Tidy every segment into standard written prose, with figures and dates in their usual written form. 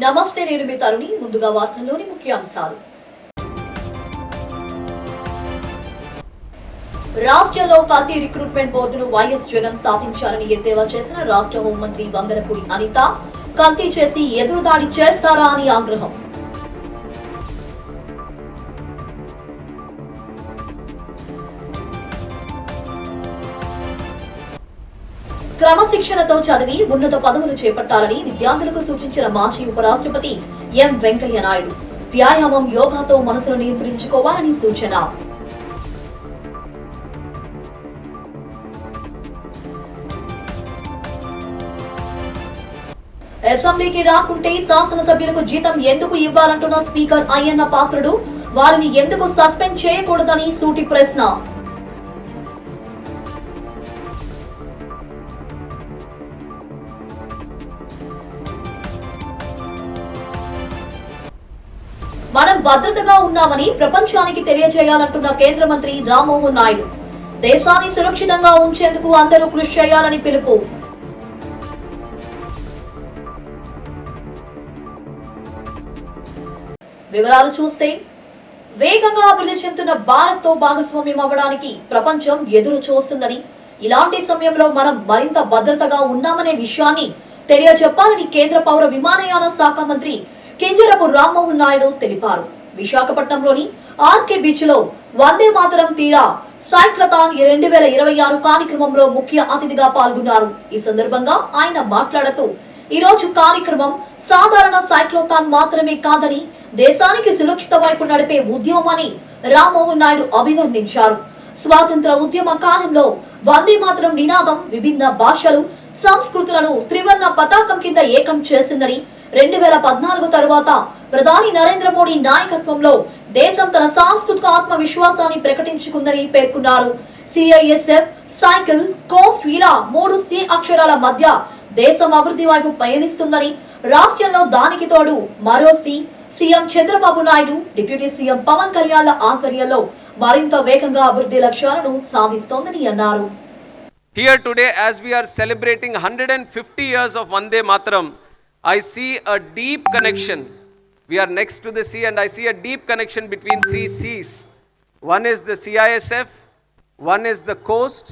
నమస్తే, నేను మీ తరుణి. ముందుగా వార్తల్లోని ముఖ్యాంశాలు. రాష్ట్రంలో కల్తీ రిక్రూట్మెంట్ బోర్డును వైఎస్ జగన్ స్థాపించారని ఎద్దేవా చేసిన రాష్ట్ర హోంమంత్రి వంగలపూడి అనిత కల్తీ చేసి ఎదురుదాడి చేస్తారా అని ఆగ్రహం. క్రమశిక్షణతో చదివి ఉన్నత పదవులు చేపట్టాలని విద్యార్థులకు సూచించిన మాజీ ఉపరాష్ట్రపతి ఎం వెంకయ్య నాయుడు. వ్యాయామం, యోగాతో మనసును నియంత్రించుకోవాలని సూచన. అసెంబ్లీకి రాకుంటే శాసనసభ్యులకు జీతం ఎందుకు ఇవ్వాలంటున్న స్పీకర్ అయ్యన్న పాత్రుడు. వారిని ఎందుకు సస్పెండ్ చేయకూడదని సూటి ప్రశ్న. మనం భద్రతగా ఉన్నామని ప్రపంచానికి తెలియజేయాలంటున్న కేంద్ర మంత్రి రామ్మోహన్ నాయుడు. దేశాన్ని సురక్షితంగా ఉంచేందుకు అందరూ కృషి చేయాలని పిలుపు. వివరాలు చూస్తే, వేగంగా అభివృద్ధి చెందుతున్న భారత్ తో భాగస్వామ్యం అవ్వడానికి ప్రపంచం ఎదురు చూస్తుందని, ఇలాంటి సమయంలో మనం మరింత భద్రతగా ఉన్నామనే విషయాన్ని తెలియజెప్పాలని కేంద్ర పౌర విమానయాన శాఖ మంత్రి కింజరపు రామ్మోహన్ నాయుడు తెలిపారు. విశాఖపట్నంలోని ఆర్కే బీచ్ లో వందే మాతరం తీరా సైక్లథాన్ 2026 కార్యక్రమంలో ముఖ్య అతిథిగా పాల్గొన్నారు. ఈ సందర్భంగా ఆయన మాట్లాడుతూ, ఈ రోజు కార్యక్రమం సాధారణ సైక్లోథాన్ మాత్రమే కాదని దేశానికి సురక్షిత వైపు నడిపే ఉద్యమమని రామ్మోహన్ నాయుడు అభివర్ణించారు. స్వాతంత్ర ఉద్యమ కాలంలో వందే మాతరం నినాదం విభిన్న భాషలు, సంస్కృతులను త్రివర్ణ పతాకం కింద ఏకం చేసిందని, 2014 తరువాత ప్రధాని నరేంద్ర మోడీ నాయకత్వంలో దేశం తన సాంస్కృతిక ఆత్మవిశ్వాసాన్ని ప్రకటించుకుందని పేర్కొన్నారు. సిఐఎస్ఎఫ్, సైకిల్, కోస్ట్ ఇలా 3 సి అక్షరాల మధ్య దేశం అభివృద్ధి వైపు పయనిస్తుందని, రాష్ట్రంలో దానికి తోడు మరో C CM Chandrababu Naidu, deputy CM Pawan Kalyan ఆధ్వర్యంలో మరింత వేగంగా అభివృద్ధి లక్ష్యాలను సాధిస్తోందని అన్నారు. Here today, as we are celebrating 150 years of Vande Mataram, I see a deep connection. We are next to the sea and I see a deep connection between 3 C's. One is the CISF, one is the coast,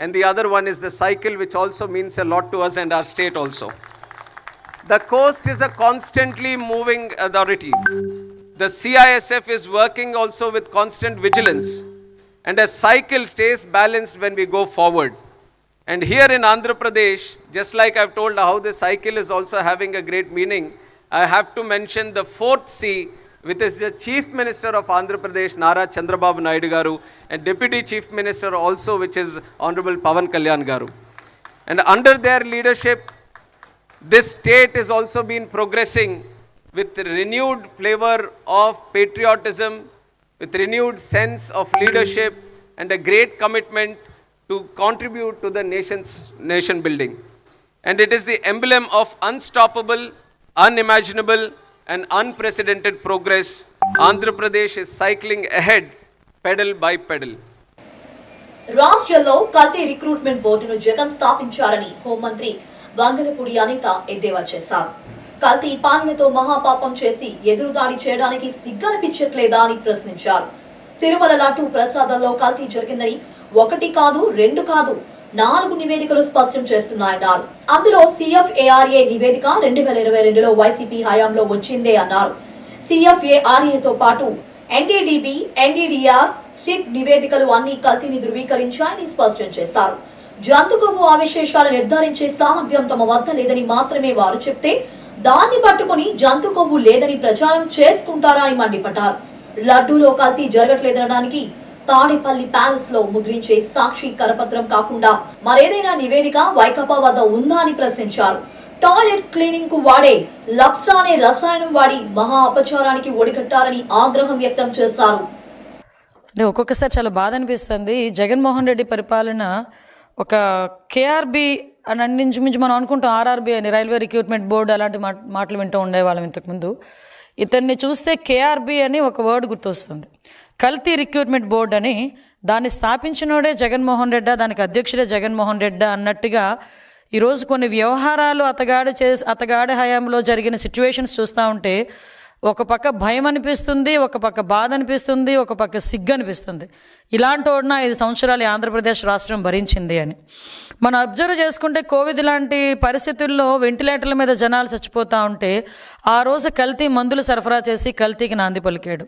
and the other one is the cycle, which also means a lot to us and our state also. The coast is a constantly moving authority. The CISF is working also with constant vigilance, and a cycle stays balanced when we go forward. And here in Andhra Pradesh, just like I've told how the cycle is also having a great meaning, I have to mention the 4th C, which is the Chief Minister of Andhra Pradesh, Nara Chandrababu Naidu Garu, and Deputy Chief Minister also, which is Honorable Pavan Kalyan Garu. And under their leadership, this state has also been progressing with renewed flavor of patriotism, with renewed sense of leadership, and a great commitment to contribute to the nation building. And it is the emblem of unstoppable, unimaginable and unprecedented progress. Andhra Pradesh is cycling ahead, pedal by pedal. రాష్ట్రంలో కల్తీ recruitment బోర్డును జగన్ స్థాపించారని హోంమంత్రి వంగలపూడి అనిత ఎద్దేవా చేశారు. కల్తీ పాలనతో మహాపాపం చేసి ఎదురుదాడి చేయడానికి సిగ్గనిపించట్లేదా అని ప్రశ్నించారు. తిరుమల లడ్డూ ప్రసాదంలో కల్తీ జరిగిందని 1 కాదు 2 కాదు 4 నివేదికలు స్పష్టం చేస్తున్నాయన్నారు. అందులో CFARA నివేదిక 2022లో వైసీపీ హయాంలో వచ్చిందే అన్నారు. CFARAతో పాటు NDDB, NDDR, SIT నివేదికలు అన్ని కల్తీని ధృవీకరించాయని స్పష్టం చేశారు. జంతుకొవ్వు అవశేషాలు నిర్ధారించే సామర్థ్యం తమ వద్ద లేదని మాత్రమే వారు చెప్తే దాన్ని పట్టుకుని జంతుకొవ్వు లేదని ప్రచారం చేసుకుంటారా అని మండిపడ్డారు. లడ్డూలో కల్తీ జరగట్లేదనడానికి తాడేపల్లి ప్యాలెస్ లో ముద్రించే సాక్షి కరపత్రం కాకుండా మరేదైనా నివేదిక వైకాపా వద్ద ఉందా అని ప్రశ్నించారు. టాయిలెట్ క్లీనింగ్ కు వాడే లప్సా అనే రసాయనం వాడి మహా అపచారానికి ఒడిగట్టారని ఆగ్రహం వ్యక్తం చేశారు. అంటే ఒక్కొక్కసారి చాలా బాధ అనిపిస్తుంది. జగన్మోహన్ రెడ్డి పరిపాలన ఒక కేఆర్బి అని అన్నించుమించు మనం అనుకుంటాం, ఆర్ఆర్బి అని రైల్వే రిక్రూట్మెంట్ బోర్డు అలాంటి మాటలు వింటూ ఉండేవాళ్ళం ఇంతకుముందు. ఇతన్ని చూస్తే కేఆర్బి అని ఒక వర్డ్ గుర్తొస్తుంది. కల్తీ రిక్రూట్మెంట్ బోర్డు అని. దాన్ని స్థాపించినోడే జగన్మోహన్ రెడ్డి, దానికి అధ్యక్షుడే జగన్మోహన్ రెడ్డి అన్నట్టుగా ఈరోజు కొన్ని వ్యవహారాలు అతగాడి హయాంలో జరిగిన సిచ్యువేషన్స్ చూస్తూ ఉంటే ఒక పక్క భయం అనిపిస్తుంది, ఒక పక్క బాధ అనిపిస్తుంది, ఒక పక్క సిగ్గు అనిపిస్తుంది. ఇలాంటి వాడిన 5 సంవత్సరాలు ఆంధ్రప్రదేశ్ రాష్ట్రం భరించింది అని మనం అబ్జర్వ్ చేసుకుంటే, కోవిడ్ లాంటి పరిస్థితుల్లో వెంటిలేటర్ల మీద జనాలు చచ్చిపోతూ ఉంటే ఆ రోజు కల్తీ మందులు సరఫరా చేసి కల్తీకి నాంది పలికాడు,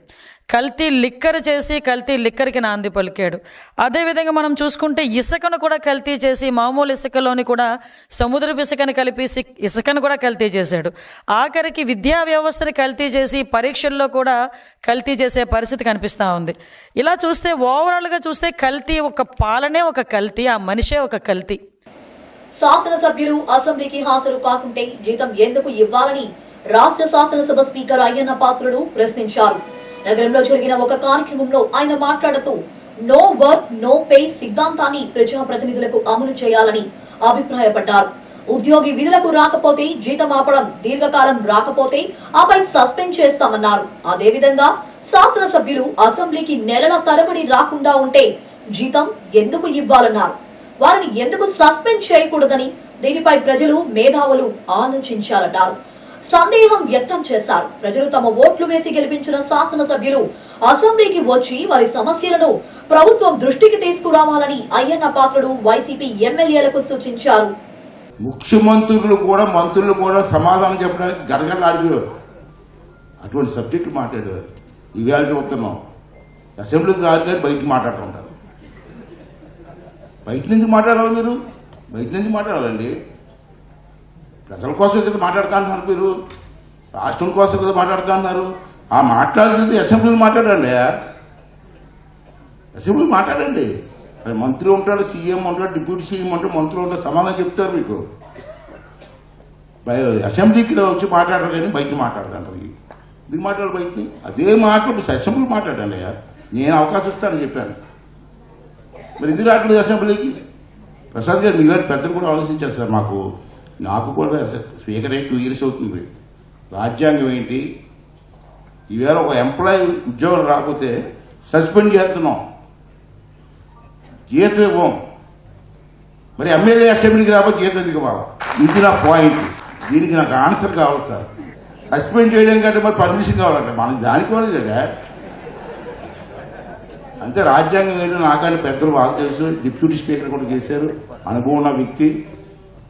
కల్తీ లిక్కర్ చేసి కల్తీ లిక్కర్కి నాంది పలికాడు. అదేవిధంగా మనం చూసుకుంటే ఇసుకను కూడా కల్తీ చేసి, మామూలు ఇసుకలోని కూడా సముద్రపు ఇసుకను కలిపి ఇసుకను కూడా కల్తీ చేశాడు. ఆఖరికి విద్యా వ్యవస్థని కల్తీ చేసి పరీక్షల్లో కూడా కల్తీ చేసే పరిస్థితి కనిపిస్తూ ఉంది. ఇలా చూస్తే ఓవరాల్గా చూస్తే కల్తీ, ఒక పాలనే ఒక కల్తీ, ఆ మనిషే ఒక కల్తీ. శాసనసభ్యులు అసెంబ్లీకి హాజరు కాకుంటే జీతం ఎందుకు ఇవ్వాలని రాష్ట్ర శాసనసభ స్పీకర్ అయ్యన్న పాత్రుడు ప్రశ్నించారు. నగరంలో జరిగిన ఒక కార్యక్రమంలో ఆయన మాట్లాడుతూ నో వర్క్ నో పే సిద్ధాంతాన్ని ప్రజాప్రతినిధులకు అమలు చేయాలని అభిప్రాయపడ్డారు. ఉద్యోగి విధులకు రాకపోతే జీతం ఆపడం, దీర్ఘకాలం రాకపోతే ఆపై సస్పెండ్ చేస్తామన్నారు. అదేవిధంగా శాసనసభ్యులు అసెంబ్లీకి నెలల తరబడి రాకుండా ఉంటే జీతం ఎందుకు ఇవ్వాలన్నారు. వారిని ఎందుకు సస్పెండ్ చేయకూడదని దీనిపై ప్రజలు మేధావులు ఆలోచించాలన్నారు. సందేహం వ్యక్తం చేశారు. ప్రజలు తమ ఓట్లు వేసి గెలిపించిన శాసనసభ్యులు అసెంబ్లీకి వచ్చి వారి సమస్యలను ప్రభుత్వం దృష్టికి తీసుకురావాలని అయ్యన్న పాత్రుడు వైసీపీ ఎమ్మెల్యేలకు సూచించారు. ముఖ్యమంత్రులు కూడా మంత్రులు కూడా సమాధానం చెప్పడానికి గడగడలాడిపోయారు. అటువంటి సబ్జెక్టు మాట్లాడేవారు. ఇవాళ చెప్తున్నాం, అసెంబ్లీకి రాదు కానీ బయట మాట్లాడుతుంటారు. బయట నుంచి మాట్లాడాలి, మీరు బయట నుంచి మాట్లాడాలండి. ప్రజల కోసం కదా మాట్లాడుతా అంటున్నారు, మీరు రాష్ట్రం కోసం కదా మాట్లాడుతా అన్నారు. ఆ మాట్లాడుతుంది అసెంబ్లీలో మాట్లాడండి, అసెంబ్లీ మాట్లాడండి. మరి మంత్రి ఉంటాడు, సీఎం ఉంటాడు, డిప్యూటీ సీఎం ఉంటాడు, మంత్రులు ఉంటాడు, సమాధానం చెప్తారు మీకు. అసెంబ్లీకి వచ్చి మాట్లాడారు కానీ బయట మాట్లాడతారు. ఎందుకు మాట్లాడారు బయటని? అదే మాటలు అసెంబ్లీ మాట్లాడండి. నేను అవకాశం ఇస్తానని చెప్పాను, మరి ఇది రావట్లేదు అసెంబ్లీకి. ప్రసాద్ గారు మీలాంటి పెద్దలు కూడా ఆలోచించారు సార్. నాకు కూడా స్పీకర్ అయ్యి 2 years అవుతుంది. రాజ్యాంగం ఏంటి? ఈవేళ ఒక ఎంప్లాయీ ఉద్యోగం రాకపోతే సస్పెండ్ చేస్తున్నాం, జీతం ఇవ్వం. మరి ఎమ్మెల్యే అసెంబ్లీకి రాకపోతే జీతం ఎందుకు ఇవ్వాలి? ఇది నా పాయింట్. దీనికి నాకు ఆన్సర్ కావాలి సార్. సస్పెండ్ చేయడానికంటే మరి పర్మిషన్ కావాలంటే మనకి దానికి వాళ్ళు కదా. అంతే, రాజ్యాంగం ఏంటో నాకని పెద్దలు బాగా తెలుసు. డిప్యూటీ స్పీకర్ కూడా చేశారు, అనుభవం ఉన్న వ్యక్తి.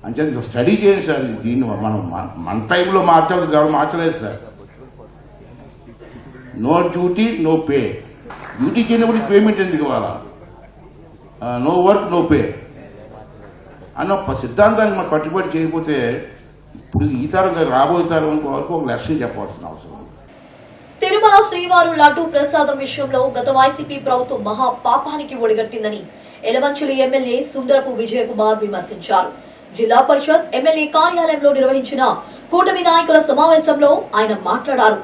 అంటే స్టడీ చేయండి సార్. దీన్ని మనం మన టైంలో మార్చలేదు sir. No duty no pay. Duty చేయనప్పుడు పేమెంట్ ఎందుకు ఇవ్వాలా? నో వర్క్ నో పే అన్న సిద్ధాంతానికి మనం కట్టుబడి చేయకపోతే ఇప్పుడు ఈ తరం రాబోయే తరం వరకు ఒక లక్ష్యం చెప్పాల్సిన అవసరం. తిరుమల శ్రీవారు లడ్డూ ప్రసాదం విషయంలో గత వైసీపీ ప్రభుత్వం మహా పాపానికి ఒడిగట్టిందని ఎలమంచిలి ఎమ్మెల్యే సుందరపు విజయ్ కుమార్ విమర్శించారు. జిల్లా పరిషత్ ఎమ్మెల్యే కార్యాలయంలో నిర్వహించిన కూటమి నాయకుల సమావేశంలో ఆయన మాట్లాడారు.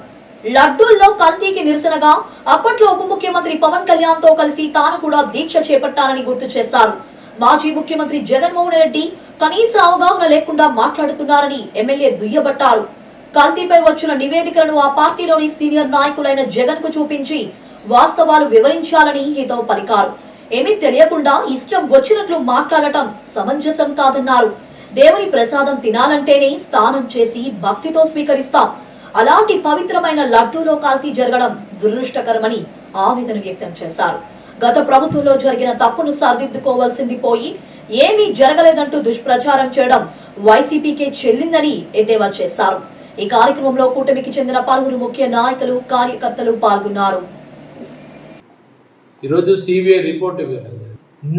లడ్డూల్లో కల్తీకి నిరసనగా అప్పట్లో ఉప ముఖ్యమంత్రి పవన్ కళ్యాణ్ తో కలిసి తాను కూడా దీక్ష చేపట్టానని గుర్తు చేశారు. మాజీ ముఖ్యమంత్రి జగన్మోహన్ రెడ్డి కనీస అవగాహన లేకుండా మాట్లాడుతున్నారని ఎమ్మెల్యే దుయ్యబట్టారు. కల్తీపై వచ్చిన నివేదికలను ఆ పార్టీలోని సీనియర్ నాయకులైన జగన్ కు చూపించి వాస్తవాలు వివరించాలని హితవు పలికారు. ఏమీ తెలియకుండా ఇష్టం వచ్చినట్లు మాట్లాడటం సమంజసం కాదన్నారు. దేవుని ప్రసాదం తినాలంటేనే స్నానం చేసి భక్తితో స్వీకరిస్తాం. అలాంటి పవిత్రమైన లడ్డూలో కల్తీ జరగడం దురదృష్టకరమని ఆవేదన వ్యక్తం చేశారు. గత ప్రభుత్వంలో జరిగిన తప్పును సరిదిద్దుకోవాల్సింది పోయి ఏమీ జరగలేదంటూ దుష్ప్రచారం చేయడం వైసీపీకే చెల్లిందని ఎద్దేవా చేశారు. ఈ కార్యక్రమంలో కూటమికి చెందిన పలువురు ముఖ్య నాయకులు, కార్యకర్తలు పాల్గొన్నారు. ఈరోజు సిబిఐ రిపోర్ట్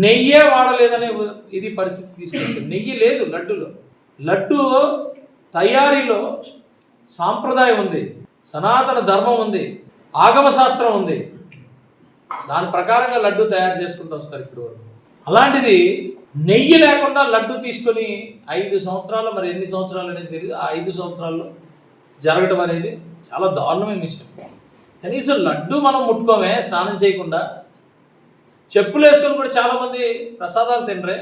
నెయ్యే వాడలేదనే ఇది పరిస్థితి తీసుకొచ్చింది. నెయ్యి లేదు లడ్డూలో. లడ్డు తయారీలో సాంప్రదాయం ఉంది, సనాతన ధర్మం ఉంది, ఆగమ శాస్త్రం ఉంది. దాని ప్రకారంగా లడ్డు తయారు చేసుకుంటూ వస్తారు ఇప్పుడు. అలాంటిది నెయ్యి లేకుండా లడ్డు తీసుకొని 5 సంవత్సరాలు, మరి ఎన్ని సంవత్సరాలు అనేది తెలియదు, ఆ 5 సంవత్సరాల్లో జరగడం అనేది చాలా దారుణమైన విషయం. కనీసం లడ్డు మనం ముట్టుకోమే స్నానం చేయకుండా, చెప్పులు వేసుకొని కూడా చాలామంది ప్రసాదాలు తినరే.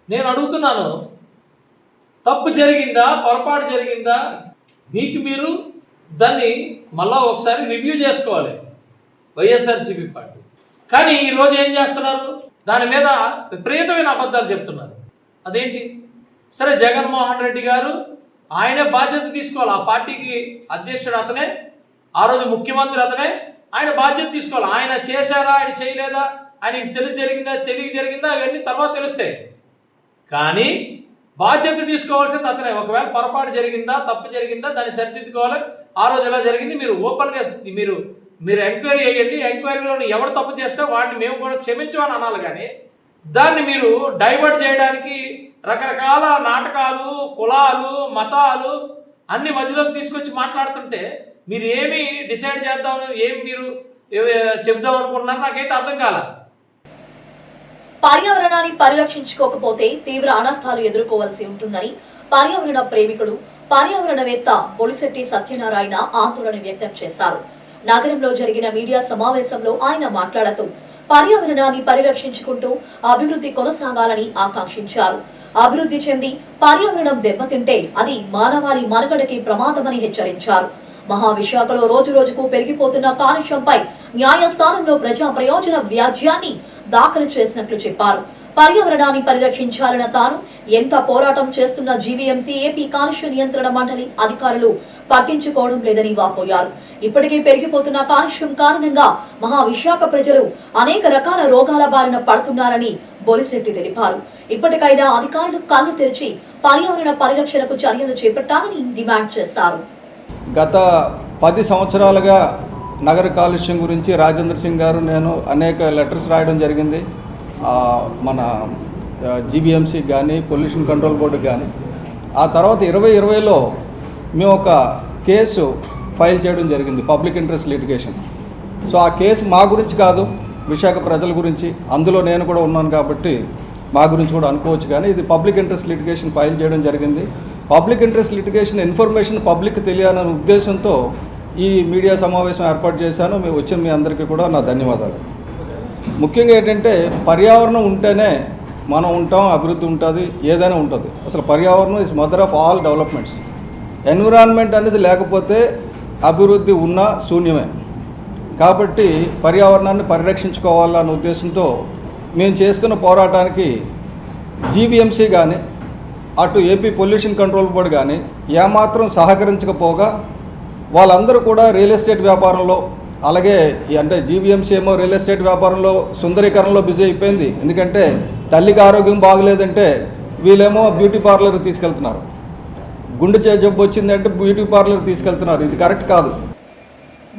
నేను అడుగుతున్నాను, తప్పు జరిగిందా, పొరపాటు జరిగిందా, మీకు మీరు దాన్ని మళ్ళా ఒకసారి రివ్యూ చేసుకోవాలి వైఎస్ఆర్సీపీ పార్టీ. కానీ ఈరోజు ఏం చేస్తున్నారు, దాని మీద విపరీతమైన అబద్ధాలు చెప్తున్నారు. అదేంటి? సరే, జగన్మోహన్ రెడ్డి గారు ఆయనే బాధ్యత తీసుకోవాలి, ఆ పార్టీకి అధ్యక్షుడు అతనే, ఆ రోజు ముఖ్యమంత్రి అతనే, ఆయన బాధ్యత తీసుకోవాలి. ఆయన చేశారా, ఆయన చేయలేదా, ఆయనకి తెలిసి జరిగిందా, తెలియ జరిగిందా, అవన్నీ తర్వాత తెలుస్తాయి. కానీ బాధ్యత తీసుకోవాల్సింది అతనే. ఒకవేళ పొరపాటు జరిగిందా, తప్పు జరిగిందా, దాన్ని సరిదిద్దుకోవాలి. ఆ రోజు ఎలా జరిగింది మీరు ఓపెన్గా మీరు ఎంక్వైరీ చేయండి. ఎంక్వైరీలో ఎవరు తప్పు చేస్తే వాడిని మేము కూడా క్షమించమని అనాలి. కానీ దాన్ని మీరు డైవర్ట్ చేయడానికి రకరకాల నాటకాలు, కులాలు, మతాలు అన్ని మధ్యలోకి తీసుకొచ్చి మాట్లాడుతుంటే మీరు ఏమి డిసైడ్ చేద్దామని, ఏమి మీరు చెప్దాం అనుకుంటున్నారు నాకైతే అర్థం కాల. పర్యావరణాన్ని పరిరక్షించుకోకపోతే తీవ్ర అనర్థాలు ఎదుర్కోవాల్సి ఉంటుందని పర్యావరణ ప్రేమికుడు, పర్యావరణవేత్త బొలిశెట్టి సత్యనారాయణ ఆందోళన వ్యక్తం చేశారు. నగరంలో జరిగిన మీడియా సమావేశంలో ఆయన మాట్లాడుతూ పర్యావరణాన్ని పరిరక్షించుకుంటూ అభివృద్ధి కొనసాగాలని ఆకాంక్షించారు. అభివృద్ధి చెంది పర్యావరణం దెబ్బతింటే అది మానవాళి మనుగడకి ప్రమాదమని హెచ్చరించారు. మహావిశాఖలో రోజు రోజుకు పెరిగిపోతున్న కాలుష్యంపై న్యాయస్థానంలో ప్రజా ప్రయోజన వ్యాజ్యాన్ని దాఖలు చేసినట్లు చెప్పారు. పర్యావరణాన్ని పరిరక్షించాలన్న తాను ఎంత పోరాటం చేస్తున్న జీవీఎంసీ, ఏపీ కాలుష్య నియంత్రణ మండలి అధికారులు పట్టించుకోవడం లేదని వాపోయారు. ఇప్పటికే పెరిగిపోతున్న కాలుష్యం కారణంగా మహావిశాఖ ప్రజలు అనేక రకాల రోగాల బారిన పడుతున్నారని బొలిశెట్టి తెలిపారు. ఇప్పటికైనా అధికారులు కళ్ళు తెరిచి పర్యావరణ పరిరక్షణకు చర్యలు చేపట్టాలని డిమాండ్ చేశారు. గత 10 సంవత్సరాలుగా నగర కాలుష్యం గురించి రాజేంద్ర సింగ్ గారు, నేను అనేక లెటర్స్ రాయడం జరిగింది. మన జీబీఎంసీకి కానీ, పొల్యూషన్ కంట్రోల్ బోర్డుకి కానీ. ఆ తర్వాత 2020లో మేము ఒక కేసు ఫైల్ చేయడం జరిగింది, పబ్లిక్ ఇంట్రెస్ట్ లిటిగేషన్. సో ఆ కేసు మా గురించి కాదు, విశాఖ ప్రజల గురించి. అందులో నేను కూడా ఉన్నాను కాబట్టి మా గురించి కూడా అనుకోవచ్చు. కానీ ఇది పబ్లిక్ ఇంట్రెస్ట్ లిటిగేషన్ ఫైల్ చేయడం జరిగింది. Public interest litigation information public తెలియాలనే ఉద్దేశంతో ఈ మీడియా సమావేశం ఏర్పాటు చేశాను. మేము వచ్చిన మీ అందరికీ కూడా నా ధన్యవాదాలు. ముఖ్యంగా ఏంటంటే పర్యావరణం ఉంటేనే మనం ఉంటాం, అభివృద్ధి ఉంటుంది, ఏదైనా ఉంటుంది. అసలు పర్యావరణం is mother of all developments. Environment అనేది లేకపోతే అభివృద్ధి ఉన్నా శూన్యమే. కాబట్టి పర్యావరణాన్ని పరిరక్షించుకోవాలన్న ఉద్దేశంతో మేము చేస్తున్న పోరాటానికి జీవీఎంసీ కానీ, అటు ఏపీ పొల్యూషన్ కంట్రోల్ బోర్డు కానీ ఏమాత్రం సహకరించకపోగా వాళ్ళందరూ కూడా రియల్ ఎస్టేట్ వ్యాపారంలో, అలాగే అంటే జీవీఎంసీ ఏమో రియల్ ఎస్టేట్ వ్యాపారంలో సుందరీకరణలో బిజీ అయిపోయింది. ఎందుకంటే తల్లికి ఆరోగ్యం బాగలేదంటే వీళ్ళేమో బ్యూటీ పార్లర్కి తీసుకెళ్తున్నారు, గుండె జబ్బు వచ్చిందంటే బ్యూటీ పార్లర్కి తీసుకెళ్తున్నారు. ఇది కరెక్ట్ కాదు.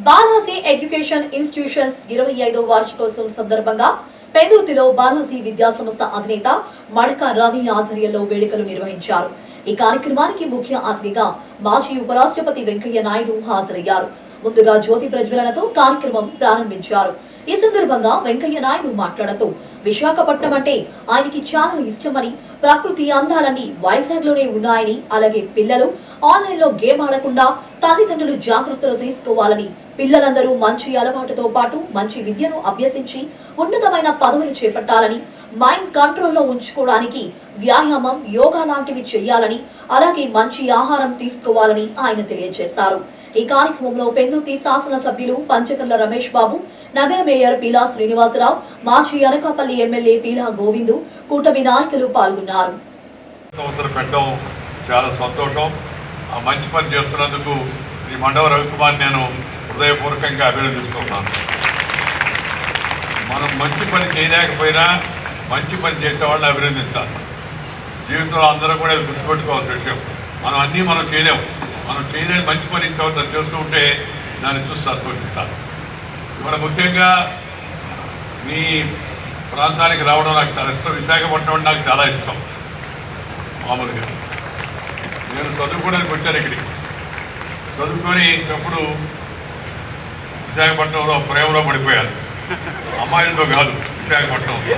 బాలాజీ ఎడ్యుకేషన్ ఇన్స్టిట్యూషన్స్ 25వ వార్షికోత్సవం సందర్భంగా పెందుర్తిలో బాలాజీ విద్యా సంస్థ అధినేత మడక రవి ఆధ్వర్యంలో వేడుకలు నిర్వహించారు. ఈ కార్యక్రమానికి ముఖ్య అతిథిగా మాజీ ఉపరాష్ట్రపతి వెంకయ్య నాయుడు హాజరయ్యారు. ముందుగా జ్యోతి ప్రజ్వలనతో కార్యక్రమం ప్రారంభించారు. ఈ సందర్భంగా వెంకయ్య నాయుడు మాట్లాడుతూ విశాఖపట్నం అంటే ఆయనకి చాలా ఇష్టమని, ప్రకృతి అందాలన్నీ వైజాగ్ లోనే ఉన్నాయని, అలాగే పిల్లలు ఆన్లైన్ లో గేమ్ ఆడకుండా తల్లిదండ్రులు జాగ్రత్తలు తీసుకోవాలని, పిల్లలందరూ మంచి అలవాటుతో పాటు మంచి విద్యను అభ్యసించి ఉన్నతమైన పదవులు చేపట్టాలని, మైండ్ కంట్రోల్లో ఉంచుకోవడానికి వ్యాయామం, యోగా లాంటివి చేయాలని, అలాగే మంచి ఆహారం తీసుకోవాలని ఆయన తెలియజేశారు. ఈ కార్యక్రమంలో పెందుర్తి శాసనసభ్యులు పంచకర్ల రమేష్ బాబు, నగర మేయర్ పీలా శ్రీనివాసరావు, మాజీ అనకాపల్లి ఎమ్మెల్యే పీలా గోవిందు, కూటమి నాయకులు పాల్గొన్నారు. సంవత్సరం పెట్టడం చాలా సంతోషం. ఆ మంచి పని చేస్తున్నందుకు శ్రీ మండవ రవికుమార్ నేను హృదయపూర్వకంగా అభినందిస్తున్నాను. మనం మంచి పని చేయలేకపోయినా మంచి పని చేసేవాళ్ళని అభినందించాలి. జీవితంలో అందరూ కూడా ఇది గుర్తుపెట్టుకోవాల్సిన విషయం. మనం చేయలేము. మనం చేయలేని మంచి పని ఇంకొంత చేస్తూ ఉంటే దాన్ని చూసి సంతోషించాలి. ఇవాళ ముఖ్యంగా మీ ప్రాంతానికి రావడం నాకు చాలా ఇష్టం. విశాఖపట్నం అంటే నాకు చాలా ఇష్టం. మామూలుగా నేను చదువుకోవడానికి వచ్చాను ఇక్కడికి. చదువుకునేటప్పుడు విశాఖపట్నంలో ప్రేమలో పడిపోయాను. అమ్మాయిలతో కాదు, విశాఖపట్నంలో.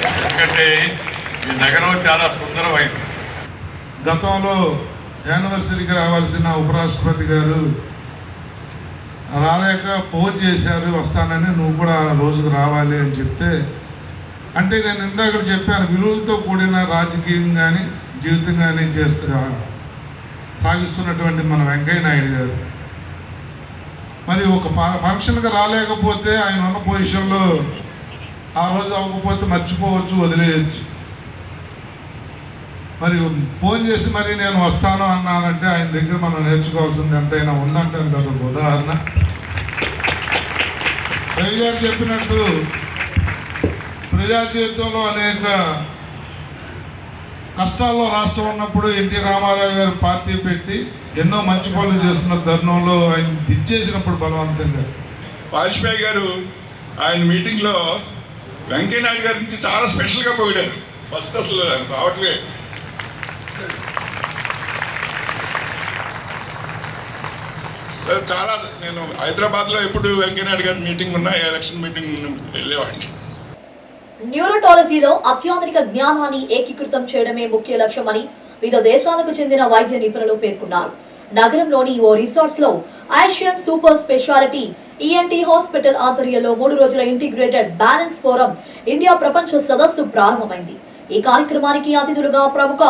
ఎందుకంటే ఈ నగరం చాలా సుందరమైంది. గతంలో యానివర్సరీకి రావాల్సిన ఉపరాష్ట్రపతి గారు రాలేక ఫోన్ చేశారు వస్తానని, నువ్వు కూడా రోజుకు రావాలి అని చెప్తే, అంటే నేను ఇందాక చెప్పాను విలువలతో కూడిన రాజకీయం కానీ జీవితం కానీ సాగిస్తున్నటువంటి మన వెంకయ్య నాయుడు గారు మరి ఒక ఫంక్షన్కి రాలేకపోతే ఆయన ఉన్న పొజిషన్లో ఆ రోజు అవ్వకపోతే మర్చిపోవచ్చు, వదిలేయచ్చు. మరి ఫోన్ చేసి మరి నేను వస్తాను అన్నానంటే ఆయన దగ్గర మనం నేర్చుకోవాల్సింది ఎంతైనా ఉందంటాను కదా. ఒక ఉదాహరణ రవి గారు చెప్పినట్టు ప్రజా జీవితంలో అనేక కష్టాల్లో రాష్ట్రం ఉన్నప్పుడు ఎన్టీ రామారావు గారు పార్టీ పెట్టి ఎన్నో మంచి పనులు చేస్తున్న తరుణంలో ఆయన దిచ్చేసినప్పుడు బలవంతంగా వాజ్పేయి గారు ఆయన మీటింగ్లో వెంకయ్యనాయుడు గారి నుంచి చాలా స్పెషల్గా పొగిడారు. ఫస్ట్ అసలు రావట్లే. చాలా నేను హైదరాబాద్లో ఎప్పుడు వెంకయ్యనాయుడు గారి మీటింగ్ ఉన్నా ఎలక్షన్ మీటింగ్ వెళ్ళేవాడిని. న్యూరోటాలజీలో అత్యాధునిక జ్ఞానాన్ని ఏకీకృతం చేయడమే ముఖ్య లక్ష్యమని వివిధ దేశాలకు చెందిన వైద్య నిపుణులు పేర్కొన్నారు. నగరంలోని ఓ రిసార్ట్స్ లో Asian super speciality ENT hospital ఆధ్వర్యంలో 3 రోజుల ఇంటిగ్రేటెడ్ బ్యాలెన్స్ ఫోరం ఇండియా ప్రపంచ సదస్సు ప్రారంభమైంది. ఈ కార్యక్రమానికి అతిథులుగా ప్రముఖ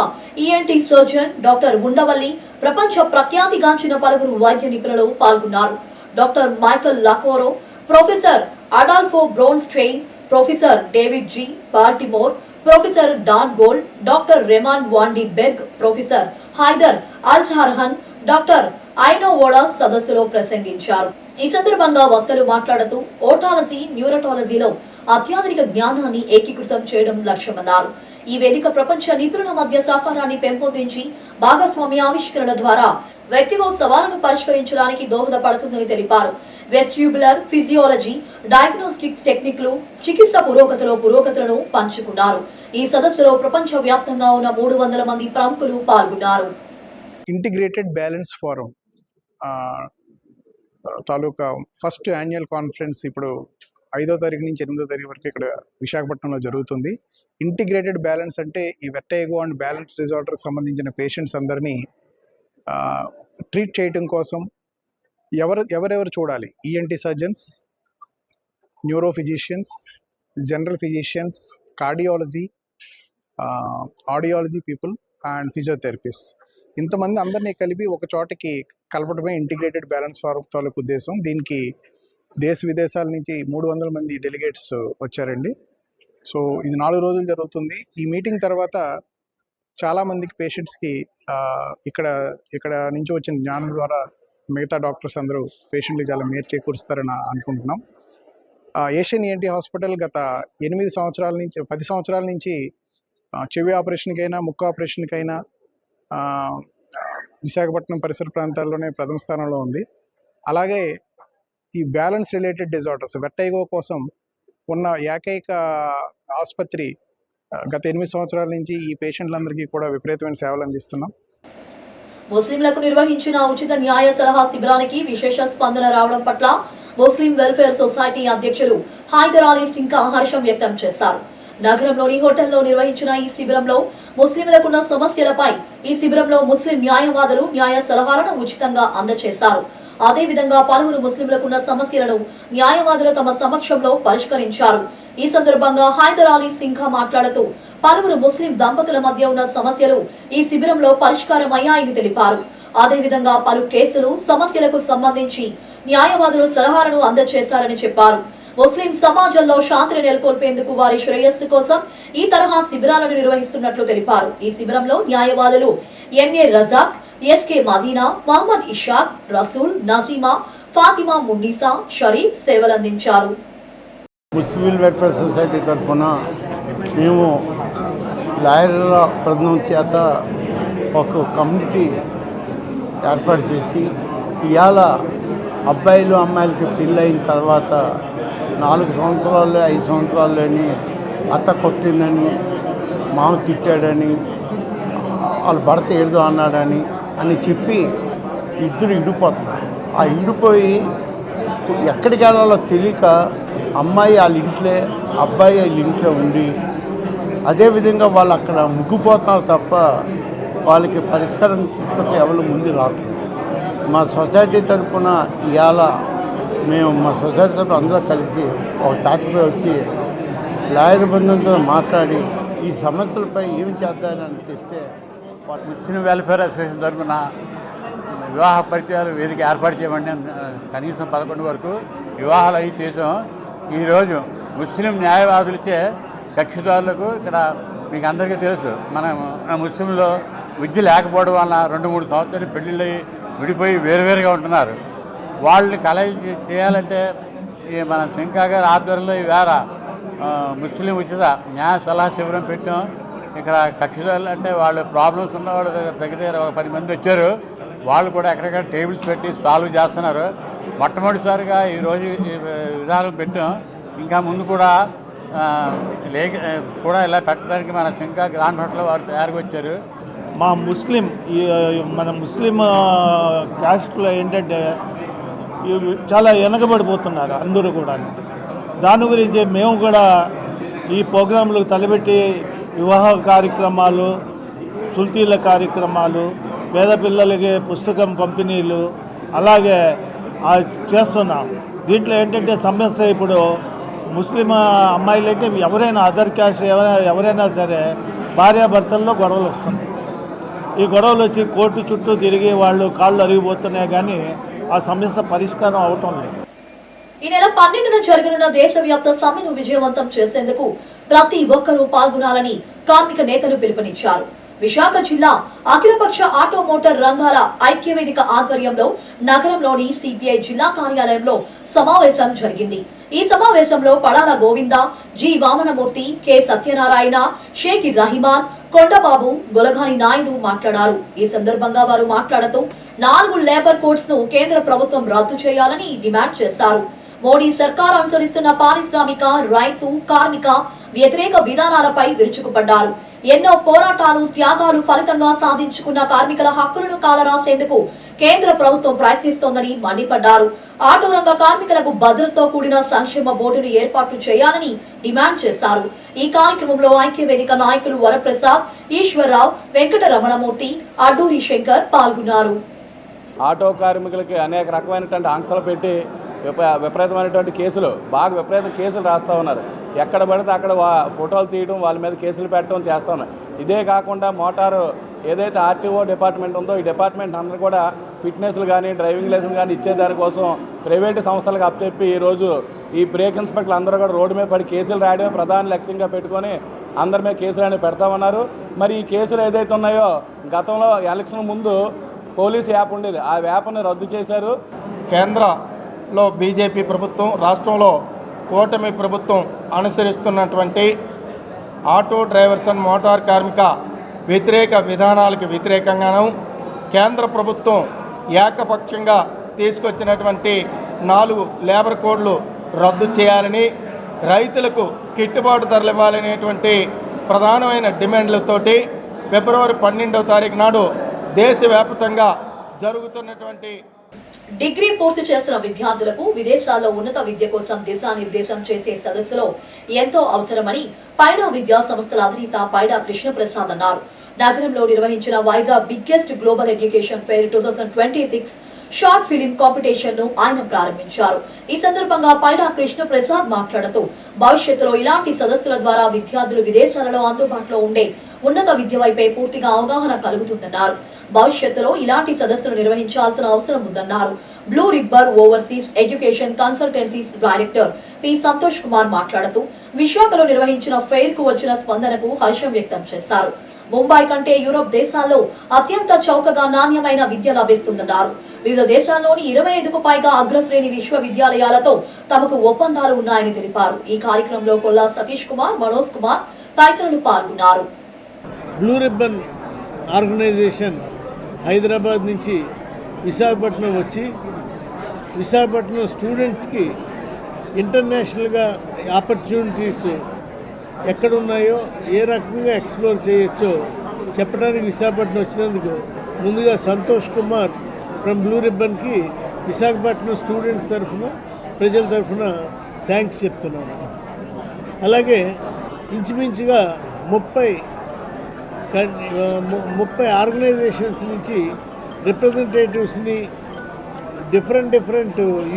ఈఎన్టీ సర్జన్ డాక్టర్ ఉండవల్లి, ప్రపంచ ప్రఖ్యాతిగాంచిన పలువురు వైద్య నిపుణులు పాల్గొన్నారు. Doctor Michael Lacoro, professor Adolfo Bronstein, professor David G Baltimore, professor Don Gold, doctor Ramon Vandi Berg, professor Haider Alzarhan, doctor ఐనోవోడా సదస్సులో ప్రసంగించారు. ఈ సందర్భంగా వక్తలు మాట్లాడుతూ ఓటాలజీ, న్యూరోటాలజీలో అత్యాధునిక జ్ఞానాన్ని ఏకీకృతం చేయడం లక్ష్యమన్నారు. ఈ వేదిక ప్రపంచ నిపుణుల మధ్య సహకారాన్ని పెంపొందించి భాగస్వామ్య ఆవిష్కరణ ద్వారా వ్యక్తిగత సవాళ్లను పరిష్కరించడానికి దోహదపడుతుందని తెలిపారు. వెస్ట్యూబులర్ ఫిజియాలజీ, డయాగ్నోస్టిక్స్ టెక్నిక్లు, చికిత్స పురోగతులను పంచుకున్నారు. ఈ సదస్సులో ప్రపంచ వ్యాప్తంగా ఉన్న 300 మంది ప్రముఖులు పాల్గొన్నారు. ఇంటిగ్రేటెడ్ బ్యాలెన్స్ ఫోరం తాలూకా ఫస్ట్ యాన్యువల్ కాన్ఫరెన్స్ ఇప్పుడు 5వ తారీఖు నుంచి 8వ తారీఖు వరకు ఇక్కడ విశాఖపట్నంలో జరుగుతుంది. ఇంటిగ్రేటెడ్ బ్యాలెన్స్ అంటే ఈ వెట్టేగో అండ్ బ్యాలెన్స్ డిజార్డర్కి సంబంధించిన పేషెంట్స్ అందరినీ ట్రీట్ చేయడం కోసం ఎవరెవరు చూడాలి, ENT surgeons, neuro physicians, general physicians, cardiology, audiology people and physiotherapist, ఇంతమంది అందరినీ కలిపి ఒక చోటకి కలపడమే ఇంటిగ్రేటెడ్ బ్యాలెన్స్ ఫోరం తాలూకు ఉద్దేశం. దీనికి దేశ విదేశాల నుంచి 300 మంది డెలిగేట్స్ వచ్చారండి. సో ఇది 4 రోజులు జరుగుతుంది. ఈ మీటింగ్ తర్వాత చాలామందికి పేషెంట్స్కి ఇక్కడ నుంచి వచ్చిన జ్ఞానం ద్వారా మిగతా డాక్టర్స్ అందరూ పేషెంట్కి చాలా మేలు చేకూరుస్తారని అనుకుంటున్నాం. ఏషియన్ ఈఎన్టీ హాస్పిటల్ గత 10 సంవత్సరాల నుంచి చెవి ఆపరేషన్కైనా, ముక్కు ఆపరేషన్కైనా విశాఖపట్నం పరిసర ప్రాంతాల్లోనే ప్రథమ స్థానంలో ఉంది. అలాగే ఈ బ్యాలెన్స్ రిలేటెడ్ డిజార్డర్స్ వెట్టైగో కోసం ఉన్న ఏకైక ఆసుపత్రి గత 8 సంవత్సరాల నుంచి ఈ పేషెంట్లందరికీ కూడా విపరీతమైన సేవలు అందిస్తున్నాం. ముస్లింలకు నిర్వహించిన ఉచిత న్యాయ సలహా శిబిరానికి విశేష స్పందన రావడం పట్ల ముస్లిం వెల్ఫేర్ సొసైటీ అధ్యక్షులు హైదర్ అలీ సింకా హర్షం వ్యక్తం చేశారు. నగరంలోని హోటల్లో నిర్వహించిన ఈ శిబిరంలో ముస్లింలకున్న సమస్యలపై ఈ శిబిరంలో ముస్లిం న్యాయవాదులు న్యాయ సలహాలను ఉచితంగా అందజేశారు. అదేవిధంగా పలువురు ముస్లింలకున్న సమస్యలను న్యాయవాదులు తమ సమక్షంలో పరిష్కరించారు. ఈ సందర్భంగా హైదర్ అలీ సింఘా మాట్లాడుతూ పలువురు ముస్లిం దంపతుల మధ్య ఉన్న సమస్యలు ఈ శిబిరంలో పరిష్కారమయ్యాయని తెలిపారు. అదేవిధంగా పలు కేసులు, సమస్యలకు సంబంధించి న్యాయవాదులు సలహాలను అందజేశారని చెప్పారు. ముస్లిం సమాజంలో శాంతిని నెలకొల్పేందుకు వారి శ్రేయస్సు కోసం ఈ తరహా శిబిరాలను నిర్వహిస్తున్నట్లు తెలిపారు. ఈ శిబిరంలో న్యాయవాదులు ఎంఏ రజాక్, ఎస్కే మదీనా, మహమ్మద్ ఇషాక్, రసూల్, నసీమా, ఫాతిమా మున్నీసా, షరీఫ్ సేవలందించారు. ముస్లిం వెల్ఫేర్ సొసైటీ తరఫున మేము లాయర్ల బృందం చేత ఒక కమ్యూనిటీ ఏర్పాటు చేసి ఇవాళ అబ్బాయిలు అమ్మాయిలకి పెళ్ళైన తర్వాత 4 సంవత్సరాలు 5 సంవత్సరాల్లోని అత్త కొట్టిందని, మామ తిట్టాడని, వాళ్ళ భర్త ఏదో అన్నాడని చెప్పి ఇద్దరు ఇండిపోతున్నారు. ఆ ఇండిపోయి ఎక్కడికి వెళ్ళాలో తెలియక అమ్మాయి వాళ్ళ ఇంట్లో, అబ్బాయి వాళ్ళ ఇంట్లో ఉండి అదేవిధంగా వాళ్ళు అక్కడ ముగ్గిపోతున్నారు తప్ప వాళ్ళకి పరిష్కారం తీసుకుంటే ఎవరు ముందు రావట్లేదు. మా సొసైటీ తరఫున ఇవాళ మేము మా సొసైటీ తరఫున అందరూ కలిసి ఒక తాటిపై వచ్చి లాయర్ బృందంతో మాట్లాడి ఈ సమస్యలపై ఏమి చేద్దామని చెప్తే ముస్లిం వెల్ఫేర్ అసోసియేషన్ తరఫున వివాహ పరిచయాలు వేదిక ఏర్పాటు చేయమండి. కనీసం 11 వరకు వివాహాలు అవి చేసాం. ఈరోజు ముస్లిం న్యాయవాదులచే కక్షిదారులకు ఇక్కడ మీకు అందరికీ తెలుసు, మన ముస్లింలో విద్య లేకపోవడం వల్ల 2-3 సంవత్సరాలు పెళ్ళిళ్ళు విడిపోయి వేరువేరుగా ఉంటున్నారు. వాళ్ళని కలయి చేయాలంటే మన శంకా గారి ఆధ్వర్యంలో ఈవేళ ముస్లిం ఉచిత న్యాయ సలహా శిబిరం పెట్టాం. ఇక్కడ కక్షిదారులు అంటే వాళ్ళు ప్రాబ్లమ్స్ ఉన్న వాళ్ళు దగ్గర 10 మంది వచ్చారు. వాళ్ళు కూడా ఎక్కడెక్కడ టేబుల్స్ పెట్టి సాల్వ్ చేస్తున్నారు. మొట్టమొదటిసారిగా ఈరోజు ఈ విధానం పెట్టాం. ఇంకా ముందు కూడా ఇలా పెట్టడానికి మన శంకా గ్రాండ్ హోటల్ వారు తయారుగా వచ్చారు. మన ముస్లిం క్యాస్ట్లో ఏంటంటే చాలా వెనకబడిపోతున్నారు అందరూ కూడా. దాని గురించి మేము కూడా ఈ ప్రోగ్రాంలకు తలపెట్టి వివాహ కార్యక్రమాలు, సుల్తీల కార్యక్రమాలు, పేద పిల్లలకి పుస్తకం పంపిణీలు అలాగే చేస్తున్నాం. దీంట్లో ఏంటంటే సమస్య ఇప్పుడు ముస్లిం అమ్మాయిలు అంటే ఎవరైనా అదర్ క్యాస్ట్ ఎవరైనా సరే భార్యాభర్తల్లో గొడవలు వస్తున్నాయి. ఈ గొడవలు వచ్చి కోర్టు చుట్టూ తిరిగి వాళ్ళు కాళ్ళు అరిగిపోతున్నాయి, కానీ ఆ సమస్య పరిష్కారం అవటం లేదు. ఈ నెల 12న జరగనున్న దేశవ్యాప్త సమ్మెను విజయవంతం చేసేందుకు ప్రతి ఒక్కరూ పాల్గొనాలని కార్మిక నేతలు పిలుపునిచ్చారు. విశాఖ జిల్లా అఖిలపక్ష ఆటో మోటార్ రంగాల ఐక్యవేదిక ఆధ్వర్యంలో నగరంలోని సిపిఐ జిల్లా కార్యాలయంలో సమావేశం జరిగింది. ఈ సమావేశంలో పడాల గోవింద, జి వామనమూర్తి, కె సత్యనారాయణ, షేక్ రహిమాన్, కొండబాబు, గొలగాని నాయుడు మాట్లాడారు. ఈ సందర్భంగా వారు మాట్లాడుతూ 4 లేబర్ కోడ్స్ ను కేంద్ర ప్రభుత్వం రద్దు చేయాలని డిమాండ్ చేశారు. మోడీ సర్కార్ అనుసరిస్తున్న పారిశ్రామిక, రైతు, కార్మిక వ్యతిరేక విధానాలపై విరుచుకుపడ్డారు. ఎన్నో పోరాటాలు, త్యాగాలు ఫలితంగా సాధించుకున్న కార్మికుల హక్కులను కాలరాసేందుకు కేంద్ర ప్రభుత్వం ప్రయత్నిస్తోందని మండిపడ్డారు. ఆటో రంగ కార్మికులకు భద్రతతో కూడిన సంక్షేమ బోర్డును ఏర్పాటు చేయాలని డిమాండ్ చేశారు. ఈ కార్యక్రమంలో ఐక్యవేదిక నాయకులు వరప్రసాద్, ఈశ్వరరావు, వెంకట రమణమూర్తి, అడ్డూరి శంకర్ పాల్గొన్నారు. ఆటో కార్మికులకి అనేక రకమైనటువంటి ఆంక్షలు పెట్టి విపరీతమైనటువంటి విపరీత కేసులు రాస్తూ ఉన్నారు. ఎక్కడ పడితే అక్కడ ఫోటోలు తీయడం, వాళ్ళ మీద కేసులు పెట్టడం చేస్తూ ఉన్నారు. ఇదే కాకుండా మోటారు ఏదైతే ఆర్టీఓ డిపార్ట్మెంట్ ఉందో ఈ డిపార్ట్మెంట్ అందరూ కూడా ఫిట్నెస్లు కానీ డ్రైవింగ్ లైసెన్స్ కానీ ఇచ్చేదానికోసం ప్రైవేటు సంస్థలకు అప్పచెప్పి ఈరోజు ఈ బ్రేక్ ఇన్స్పెక్టర్లు అందరూ కూడా రోడ్డు మీద పడి కేసులు రాయడమే ప్రధాన లక్ష్యంగా పెట్టుకొని అందరి మీద కేసులు అనేవి పెడతామన్నారు. మరి ఈ కేసులు ఏదైతే ఉన్నాయో గతంలో ఎలక్షన్ ముందు పోలీస్ యాప్ ఉండేది, ఆ యాప్ని రద్దు చేశారు. కేంద్రంలో బీజేపీ ప్రభుత్వం, రాష్ట్రంలో కూటమి ప్రభుత్వం అనుసరిస్తున్నటువంటి ఆటో డ్రైవర్స్ అండ్ మోటార్ కార్మిక వ్యతిరేక విధానాలకు వ్యతిరేకంగాను కేంద్ర ప్రభుత్వం ఏకపక్షంగా తీసుకొచ్చినటువంటి 4 లేబర్ కోడ్లు రద్దు చేయాలని, రైతులకు గిట్టుబాటు ధరలు ఇవ్వాలనేటువంటి ప్రధానమైన డిమాండ్లతోటి ఫిబ్రవరి 12వ తారీఖు నాడు దేశవ్యాప్తంగా జరుగుతున్నటువంటి డిగ్రీ పూర్తి చేసిన విద్యార్థులకు విదేశాల్లో ఉన్నత విద్య కోసం దిశానిర్దేశం చేసే సదస్సులో ఎంతో అవసరమని పైడా విద్యా సంస్థల అధినేత పైడా కృష్ణప్రసాద్ అన్నారు. నగరంలో నిర్వహించిన Vizag biggest global education fair 2026 short film competition ను ఆయన ప్రారంభించారు. ఈ సందర్భంగా పైడా కృష్ణప్రసాద్ మాట్లాడుతూ భవిష్యత్తులో ఇలాంటి సదస్సుల ద్వారా విద్యార్థులు విదేశాలలో అందుబాటులో ఉండే ఉన్నత విద్య వైపే పూర్తిగా అవగాహన కలుగుతుందన్నారు. భవిష్యత్తులో ఇలాంటి సదస్సులు నిర్వహించాల్సిన అవసరం ఉందన్నారు. Blue రిబ్బర్ overseas education consultancies director P Santosh Kumar మాట్లాడుతూ విశాఖలో నిర్వహించిన ఫెయిర్ కు వచ్చిన స్పందనకు హర్షం వ్యక్తం చేశారు. ముంబై కంటే యూరోప్ దేశాల్లో అత్యంత చౌకగా నాణ్యమైన విద్య లభిస్తుందన్నారు. వివిధ దేశాల్లోని 25కు పైగా అగ్రశ్రేణి విశ్వవిద్యాలయాలతో తమకు ఒప్పందాలు ఉన్నాయని తెలిపారు. ఈ కార్యక్రమంలో కొల్లా సతీష్ కుమార్, మనోజ్ కుమార్ తదితరులు పాల్గొన్నారు. బ్లూ రిబ్బన్ ఆర్గనైజేషన్ హైదరాబాద్ నుంచి విశాఖపట్నం వచ్చి విశాఖపట్నం స్టూడెంట్స్కి ఇంటర్నేషనల్గా ఆపర్చునిటీస్ ఎక్కడున్నాయో ఏ రకంగా ఎక్స్ప్లోర్ చేయొచ్చో చెప్పడానికి విశాఖపట్నం వచ్చినందుకు ముందుగా సంతోష్ కుమార్ ఫ్రమ్ బ్లూ రిబ్బన్కి విశాఖపట్నం స్టూడెంట్స్ తరఫున, ప్రజల తరఫున థ్యాంక్స్ చెప్తున్నాను. అలాగే ఇంచుమించుగా 30 ఆర్గనైజేషన్స్ నుంచి రిప్రజెంటేటివ్స్ని డిఫరెంట్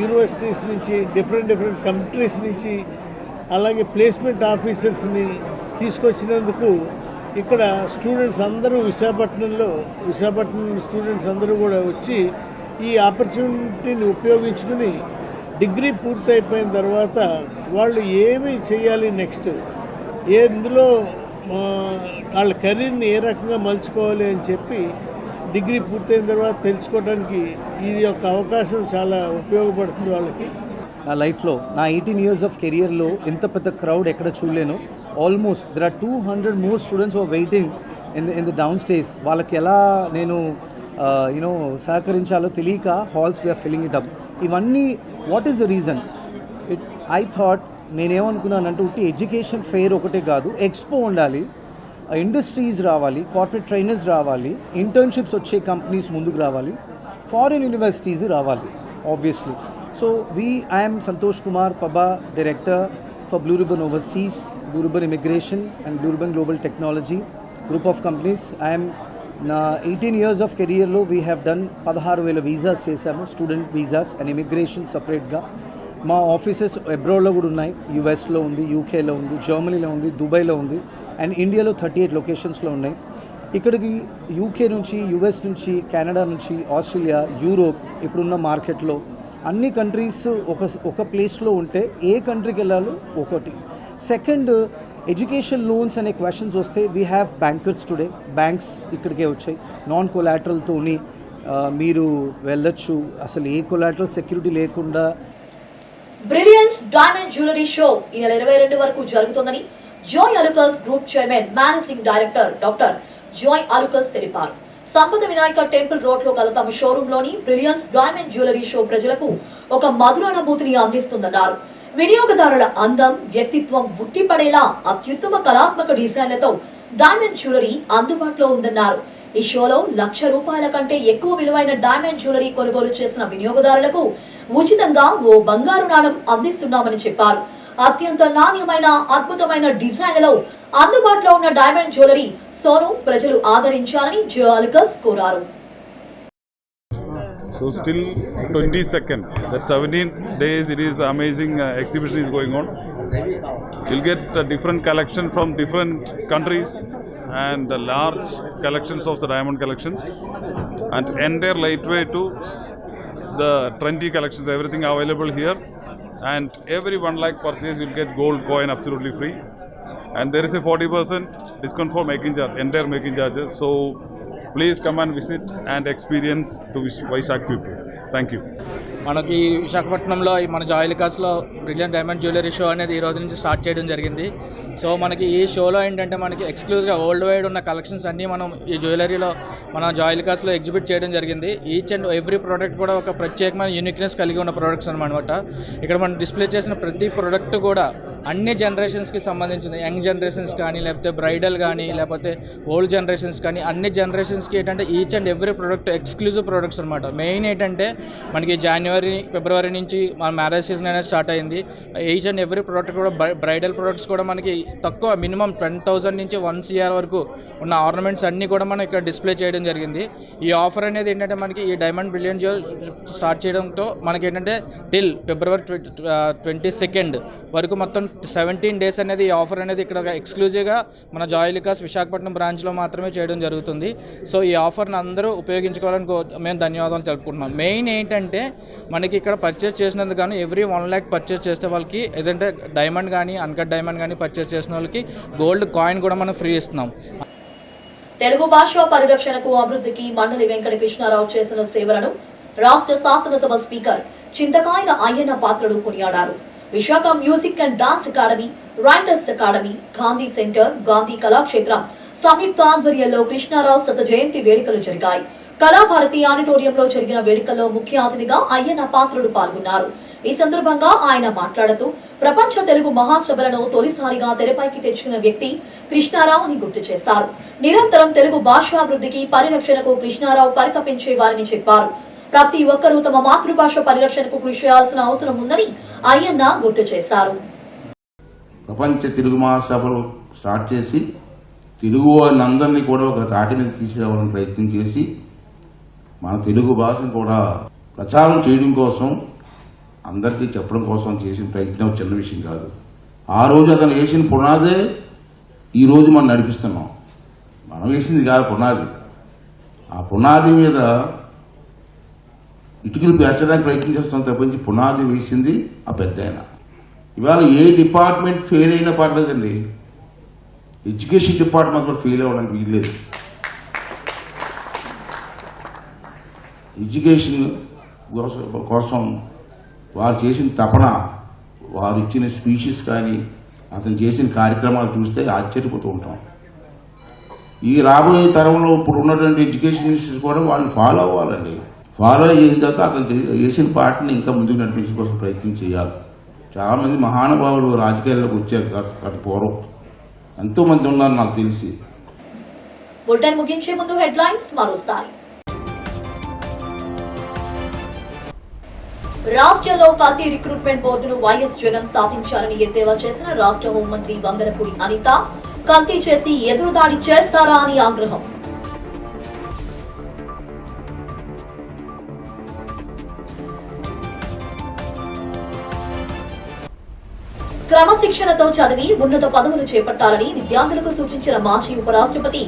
యూనివర్సిటీస్ నుంచి డిఫరెంట్ కంట్రీస్ నుంచి అలాగే ప్లేస్మెంట్ ఆఫీసర్స్ని తీసుకొచ్చినందుకు ఇక్కడ స్టూడెంట్స్ అందరూ విశాఖపట్నం స్టూడెంట్స్ అందరూ కూడా వచ్చి ఈ ఆపర్చునిటీని ఉపయోగించుకుని డిగ్రీ పూర్తయిపోయిన తర్వాత వాళ్ళు ఏమి చేయాలి నెక్స్ట్, ఎందులో వాళ్ళ కెరీర్ని ఏ రకంగా మలుచుకోవాలి అని చెప్పి డిగ్రీ పూర్తయిన తర్వాత తెలుసుకోవడానికి ఈ యొక్క అవకాశం చాలా ఉపయోగపడుతుంది వాళ్ళకి. నా లైఫ్లో నా 18 years ఆఫ్ కెరియర్లో ఇంత పెద్ద క్రౌడ్ ఎక్కడ చూడలేను. Almost there are 200 more students are waiting in the down stairs. వాళ్ళకి ఎలా నేను సహకరించాలో తెలియక halls we are filling it up. ఇవన్నీ what is the reason? I thought నేనేమనుకున్నానంటే ఉట్టి ఎడ్యుకేషన్ ఫెయిర్ ఒకటే కాదు, ఎక్స్పో ఉండాలి, ఇండస్ట్రీస్ రావాలి, కార్పొరేట్ ట్రైనర్స్ రావాలి, ఇంటర్న్షిప్స్ వచ్చే కంపెనీస్ ముందుకు రావాలి, ఫారిన్ యూనివర్సిటీస్ రావాలి obviously. So I'm Santosh Kumar Pabba, director for Blue Ribbon Overseas, Blue Ribbon Immigration and Blue Ribbon Global Technology group of companies. I am na 18 years of career lo we have done 16,000 visas chesamu, student visas and immigration separate ga. Ma offices abroad lo kuda unnai, US lo undi, UK lo undi, Germany lo undi, Dubai lo undi and India lo 38 locations lo unnai. ఇక్కడికి UK నుంచి, US నుంచి, Canada నుంచి, Australia, Europe ఇప్పుడున్న మార్కెట్లో అన్ని countries ఒక ప్లేస్లో ఉంటే ఏ కంట్రీకి వెళ్ళాలో ఒకటి. సెకండ్, ఎడ్యుకేషన్ లోన్స్ అనే క్వశ్చన్స్ వస్తే we have bankers today. Banks ఇక్కడికే వచ్చాయి. నాన్ కొలాటరల్తోని మీరు వెళ్ళొచ్చు, అసలు ఏ కొలాటరల్ సెక్యూరిటీ లేకుండా. బ్రిలియన్స్ డైమండ్ జ్యువెలరీ షో ఈ నెల 22 వరకు జరుగుతోందని Joy Alukkas group chairman, managing director doctor Joy Alukkas తెలిపారు. సంపద వినాయక టెంపుల్ రోడ్ లో గల తమ షోరూమ్ లోని బ్రిలియన్స్ డైమండ్ జ్యువెలరీ షో ప్రజలకు ఒక మధురానుభూతిని అందిస్తుందన్నారు. వినియోగదారుల అందం, వ్యక్తిత్వం ఉట్టిపడేలా అత్యుత్తమ కళాత్మక డిజైన్లతో డైమండ్ జ్యువెలరీ అందుబాటులో ఉందన్నారు. ఈ షోలో ₹1,00,000 కంటే ఎక్కువ విలువైన డైమండ్ జ్యువెలరీ కొనుగోలు చేసిన వినియోగదారులకు ఉచితంగా ఓ బంగారు నాణం అందిస్తున్నామని చెప్పారు. అత్యంత నాణ్యమైన, అద్భుతమైన డిజైన్లలో అందుబాటులో ఉన్న డైమండ్ జ్యువెలరీ సోను ప్రజలు ఆదరించాలని జ్యువెలర్స్ కోరారు. So still 22nd, that 17 days it is amazing exhibition is going on. You'll get different collection from different countries and large collections of the diamond collections and entire lightweight to the trendy collections, everything available here. And every 1 lakh purchase you'll get gold coin absolutely free. And there is a 40% discount for making charge, entire making charges. So please come and visit and experience to Vizag people. Thank you. మనకి విశాఖపట్నంలో మన జాయ్ అలుకాస్లో brilliant diamond jewellery show అనేది ఈ రోజు నుంచి start చేయడం జరిగింది. సో మనకి ఈ షోలో ఏంటంటే మనకి ఎక్స్క్లూజివ్గా వరల్డ్ వైడ్ ఉన్న కలెక్షన్స్ అన్నీ మనం ఈ జ్యువెలరీలో మన జాయ్ అలుకాస్లో ఎగ్జిబిట్ చేయడం జరిగింది. ఈచ్ అండ్ ఎవ్రీ ప్రోడక్ట్ కూడా ఒక ప్రత్యేకమైన యూనిక్నెస్ కలిగి ఉన్న ప్రోడక్ట్స్ అనమాట. ఇక్కడ మనం డిస్ప్లే చేసిన ప్రతి ప్రోడక్ట్ కూడా అన్ని జనరేషన్స్కి సంబంధించింది. యంగ్ జనరేషన్స్ కానీ, లేకపోతే బ్రైడల్ కానీ, లేకపోతే ఓల్డ్ జనరేషన్స్ కానీ, అన్ని జనరేషన్స్కి ఏంటంటే each and every product exclusive products అనమాట. మెయిన్ ఏంటంటే మనకి జనవరి, ఫిబ్రవరి నుంచి మన మ్యారేజ్ సీజన్ అనేది స్టార్ట్ అయింది. ఈచ్ అండ్ ఎవ్రీ ప్రోడక్ట్ కూడా బ్రైడల్ ప్రోడక్ట్స్ కూడా మనకి తక్కువ మినిమం 10,000 నుంచి 1 CR వరకు ఉన్న ఆర్నమెంట్స్ అన్నీ కూడా మనం ఇక్కడ డిస్ప్లే చేయడం జరిగింది. ఈ ఆఫర్ అనేది ఏంటంటే మనకి ఈ డైమండ్ బ్రిలియంట్ జ్యువెలరీ స్టార్ట్ చేయడంతో మనకి ఏంటంటే టిల్ ఫిబ్రవరి 22nd వరకు మొత్తం 17 days అనేది ఈ ఆఫర్ అనేది ఇక్కడ ఎక్స్క్లూజివ్గా మన జాయ్ అలుకాస్ విశాఖపట్నం బ్రాంచ్లో మాత్రమే చేయడం జరుగుతుంది. సో ఈ ఆఫర్ని అందరూ ఉపయోగించుకోవాలని మేము ధన్యవాదాలు తెలుపుకుంటున్నాం. మెయిన్ ఏంటంటే మనకి ఇక్కడ పర్చేస్ చేసినందుకు కానీ ఎవ్రీ 1 lakh పర్చేస్ చేస్తే వాళ్ళకి ఏదంటే డైమండ్ కానీ, అన్కట్ డైమండ్ కానీ పర్చేస్ చేసిన వాళ్ళకి గోల్డ్ కాయిన్ కూడా మనం ఫ్రీ ఇస్తున్నాం. తెలుగు భాష పరిరక్షణకు, అభివృద్ధికి మండలి వెంకట కృష్ణారావు చేసిన సేవలను రాష్ట్ర శాసనసభ స్పీకర్ చింతకాయల అయ్యన్న పాత్రుడు కొనియాడారు. Visakha music and dance academy, writers academy, Gandhi centre, Gandhi Kalakshetram సంయుక్త ఆధ్వర్యంలో కృష్ణారావు శత జయంతి వేడుకలు జరిగాయి. కళాభారతి ఆడిటోరియంలో జరిగిన వేడుకల్లో ముఖ్య అతిథిగా అయ్యన్న పాత్రుడు పాల్గొన్నారు. ఈ సందర్భంగా ఆయన మాట్లాడుతూ ప్రపంచ తెలుగు మహాసభలను తొలిసారిగా తెరపైకి తెచ్చుకున్న వ్యక్తి కృష్ణారావు అని గుర్తు చేశారు. నిరంతరం తెలుగు భాషాభివృద్ధికి, పరిరక్షణకు కృష్ణారావు పరితపించేవారని చెప్పారు. ప్రతి ఒక్కరూ తమ మాతృభాష పరిరక్షణకు కృషి చేయాల్సిన అవసరం ఉందని అయ్యన్న గుర్తు చేశారు. ప్రపంచ తెలుగు మహాసభలు స్టార్ట్ చేసి తెలుగు వారిని అందరినీ కూడా ఒక తాటి మీద తీసుకురావాలని ప్రయత్నం చేసి మన తెలుగు భాషను కూడా ప్రచారం చేయడం కోసం, అందరికీ చెప్పడం కోసం చేసిన ప్రయత్నం చిన్న విషయం కాదు. ఆ రోజు అతను వేసిన పునాదే ఈరోజు మనం నడిపిస్తున్నాం. మనం వేసింది కాదు పునాది. ఆ పునాది మీద ఇటుకలు పేర్చడానికి ప్రయత్నం చేస్తున్నాం తప్పించి పునాది వేసింది ఆ పెద్ద ఆయన. ఇవాళ ఏ డిపార్ట్మెంట్ ఫెయిల్ అయినా పర్లేదండి, ఎడ్యుకేషన్ డిపార్ట్మెంట్ కూడా ఫెయిల్ అవ్వడానికి వీల్లేదు. ఎడ్యుకేషన్ కోసం వారు చేసిన తపన, వారు ఇచ్చిన స్పీచెస్ కానీ అతను చేసిన కార్యక్రమాలు చూస్తే ఆశ్చర్యపోతూ ఉంటాం. ఈ రాబోయే తరంలో ఇప్పుడు ఉన్నటువంటి ఎడ్యుకేషన్ మినిస్టర్స్ కూడా వాళ్ళని ఫాలో అవ్వాలండి. ఫాలో అయిన తర్వాత అతను చేసిన పార్టీని ఇంకా ముందుకు నడిపించడం కోసం ప్రయత్నం చేయాలి. చాలామంది మహానుభావులు రాజకీయాల్లోకి వచ్చారు గత పూర్వం, ఎంతోమంది ఉన్నారు నాకు తెలిసి. బులెటిన్ ముగించే ముందు హెడ్లైన్స్ మరోసారి. రాష్ట్రంలో కల్తీ రిక్రూట్మెంట్ బోర్డును వైఎస్ జగన్ స్థాపించారని ఎద్దేవా చేసిన రాష్ట్ర హోంమంత్రి వంగలపూడి అనిత, కల్తీ చేసి ఎదురుదాడి చేస్తారా అని ఆగ్రహం. క్రమశిక్షణతో చదివి ఉన్నత పదవులు చేపట్టాలని విద్యార్థులకు సూచించిన మాజీ ఉపరాష్ట్రపతి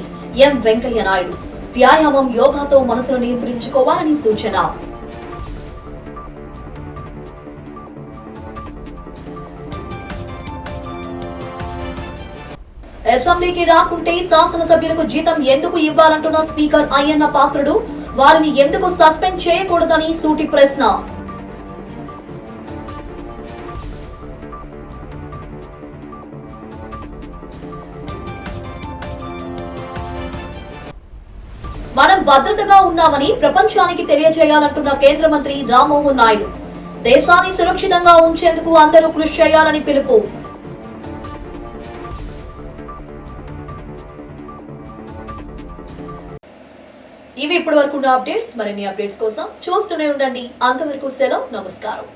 ఎం వెంకయ్య నాయుడు. వ్యాయామం, యోగాతో మనసును నియంత్రించుకోవాలని సూచన. అసెంబ్లీకి రాకుంటే శాసనసభ్యులకు జీతం ఎందుకు ఇవ్వాలంటున్న స్పీకర్ అయ్యన్న పాత్రుడు, వారిని ఎందుకు సస్పెండ్ చేయకూడదని సూటి ప్రశ్న. మనం భద్రతగా ఉన్నామని ప్రపంచానికి తెలియజేయాలంటున్న కేంద్ర మంత్రి రామ్మోహన్ నాయుడు. దేశాన్ని సురక్షితంగా ఉంచేందుకు అందరూ కృషి చేయాలని పిలుపు. ఇవి ఇప్పటి వరకు ఉన్న అప్డేట్స్. మరిన్ని అప్డేట్స్ కోసం చూస్తూనే ఉండండి. అంతవరకు సెలవు, నమస్కారం.